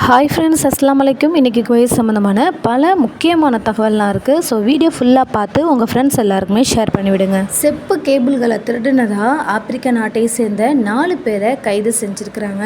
Hi friends, அஸ்ஸலாமு அலைக்கும். இன்றைக்கி குவைத் சம்மந்தமான பல முக்கியமான தகவல்லாம் இருக்குது. ஸோ வீடியோ ஃபுல்லாக பார்த்து உங்கள் ஃப்ரெண்ட்ஸ் எல்லாருக்குமே ஷேர் பண்ணிவிடுங்க. செப்பு கேபிள்களை திருடுனதாக ஆப்பிரிக்க நாட்டை சேர்ந்த 4 பேரை கைது செஞ்சுருக்கிறாங்க.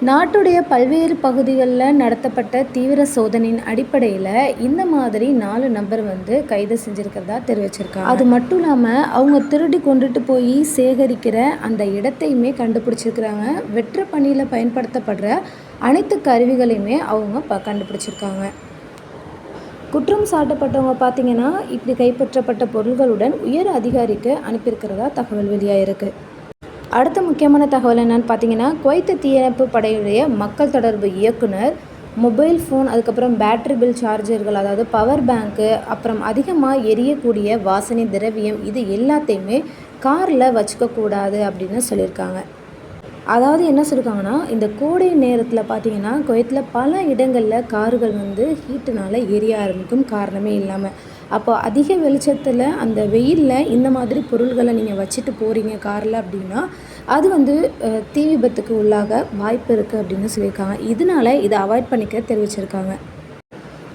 நாட்டுடைய பல்வேறு பகுதிகளில் நடத்தப்பட்ட தீவிர சோதனையின் அடிப்படையில் இந்த மாதிரி 4 நபர் கைது செஞ்சுருக்கிறதா தெரிவிச்சிருக்காங்க. அது மட்டும் இல்லாமல் அவங்க திருடி கொண்டுட்டு போய் சேகரிக்கிற அந்த இடத்தையுமே கண்டுபிடிச்சிருக்கிறாங்க. வெற்று பணியில் பயன்படுத்தப்படுற அனைத்து கருவிகளையுமே அவங்க கண்டுபிடிச்சிருக்காங்க. குற்றம் சாட்டப்பட்டவங்க பார்த்திங்கன்னா இப்படி கைப்பற்றப்பட்ட பொருள்களுடன் உயர் அதிகாரிக்கு அனுப்பியிருக்கிறதா தகவல் வெளியாகிருக்கு. அடுத்த முக்கியமான தகவல் என்னன்னு பார்த்தீங்கன்னா, குவைத் தீயணைப்பு படையுடைய மக்கள் தொடர்பு இயக்குனர் மொபைல் ஃபோன், அதுக்கப்புறம் பேட்டரி பில் சார்ஜர்கள், அதாவது பவர் பேங்க்கு, அப்புறம் அதிகமாக எரியக்கூடிய வாசனை திரவியம், இது எல்லாத்தையுமே காரில் வச்சுக்கக்கூடாது அப்படின்னு சொல்லியிருக்காங்க. அதாவது என்ன சொல்லியிருக்காங்கன்னா, இந்த கோடை நேரத்தில் பார்த்திங்கன்னா குவைத்தில் பல இடங்களில் கார்கள் ஹீட்டுனால் எரிய ஆரம்பிக்கும் காரணமே இல்லாமல். அப்போ அதிக வெளிச்சத்தில் அந்த வெயிலில் இந்த மாதிரி பொருள்களை நீங்கள் வச்சுட்டு போகிறீங்க காரில் அப்படின்னா அது தீ விபத்துக்கு உள்ளாக வாய்ப்பு இருக்குது அப்படின்னு சொல்லியிருக்காங்க. இதனால் இதை அவாய்ட் பண்ணிக்க தெரிவிச்சிருக்காங்க.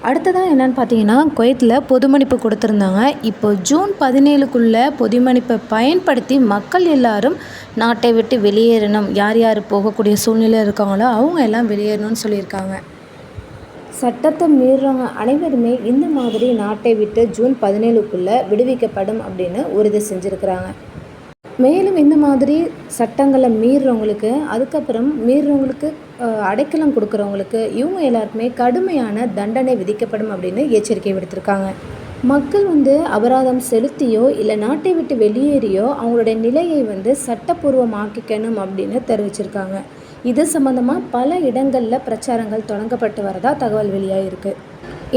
அடுத்ததாக என்னென்னு பார்த்தீங்கன்னா, குவைத்தில் பொதுமன்னிப்பு கொடுத்துருந்தாங்க. இப்போ ஜூன் 17க்குள்ளே பொதுமன்னிப்பை பயன்படுத்தி மக்கள் எல்லாரும் நாட்டை விட்டு வெளியேறணும். யார் யார் போகக்கூடிய சூழ்நிலை இருக்காங்களோ அவங்க எல்லாம் வெளியேறணும்னு சொல்லியிருக்காங்க. சட்டத்தை மீறுறவங்க அனைவருமே இந்த மாதிரி நாட்டை விட்டு ஜூன் 17க்குள்ளே விடுவிக்கப்படும் அப்படின்னு உறுதி செஞ்சுருக்கிறாங்க. மேலும் இந்த மாதிரி சட்டங்களை மீறுறவங்களுக்கு, அதுக்கப்புறம் மீறுறவங்களுக்கு அடைக்கலம் கொடுக்குறவங்களுக்கு, இவங்க எல்லாருக்குமே கடுமையான தண்டனை விதிக்கப்படும் அப்படின்னு எச்சரிக்கை விடுத்திருக்காங்க. மக்கள் அபராதம் செலுத்தியோ இல்லை நாட்டை விட்டு வெளியேறியோ அவங்களுடைய நிலையை சட்டப்பூர்வமாக்கிக்கணும் அப்படின்னு தெரிவிச்சிருக்காங்க. இது சம்மந்தமாக பல இடங்களில் பிரச்சாரங்கள் தொடங்கப்பட்டு வரதா தகவல் வெளியாகிருக்கு.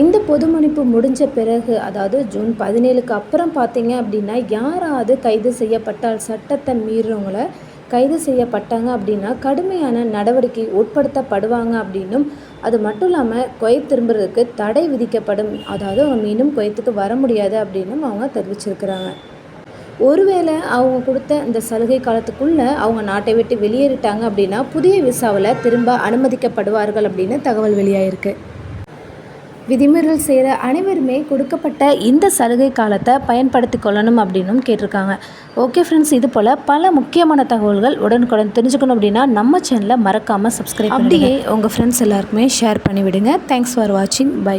இந்த பொதுமன்னிப்பு முடிஞ்ச பிறகு, அதாவது ஜூன் 17க்கு அப்புறம் பார்த்தீங்க அப்படின்னா, யாராவது கைது செய்யப்பட்டால், சட்டத்தை மீறவங்கள கைது செய்யப்பட்டாங்க அப்படின்னா கடுமையான நடவடிக்கை உட்படுத்தப்படுவாங்க அப்படின்னும், அது மட்டும் இல்லாமல் குவைத் திரும்புறதுக்கு தடை விதிக்கப்படும், அதாவது அவங்க மீண்டும் குவைத்துக்கு வர முடியாது அப்படின்னும் அவங்க தெரிவிச்சிருக்கிறாங்க. ஒருவேளை அவங்க கொடுத்த இந்த சலுகை காலத்துக்குள்ளே அவங்க நாட்டை விட்டு வெளியேறிட்டாங்க அப்படின்னா புதிய விசாவில் திரும்ப அனுமதிக்கப்படுவார்கள் அப்படின்னு தகவல் வெளியாகிருக்கு. விதிமீறல் செய்கிற அனைவருமே கொடுக்கப்பட்ட இந்த சலுகை காலத்தை பயன்படுத்தி கொள்ளணும் அப்படின்னும் கேட்டிருக்காங்க. ஓகே ஃப்ரெண்ட்ஸ், இது போல் பல முக்கியமான தகவல்கள் உடனுக்குடன் தெரிஞ்சுக்கணும் அப்படின்னா நம்ம சேனலை மறக்காமல் சப்ஸ்கிரைப், அப்படியே உங்கள் ஃப்ரெண்ட்ஸ் எல்லாருக்குமே ஷேர் பண்ணிவிடுங்க. தேங்க்ஸ் ஃபார் வாட்சிங். பை.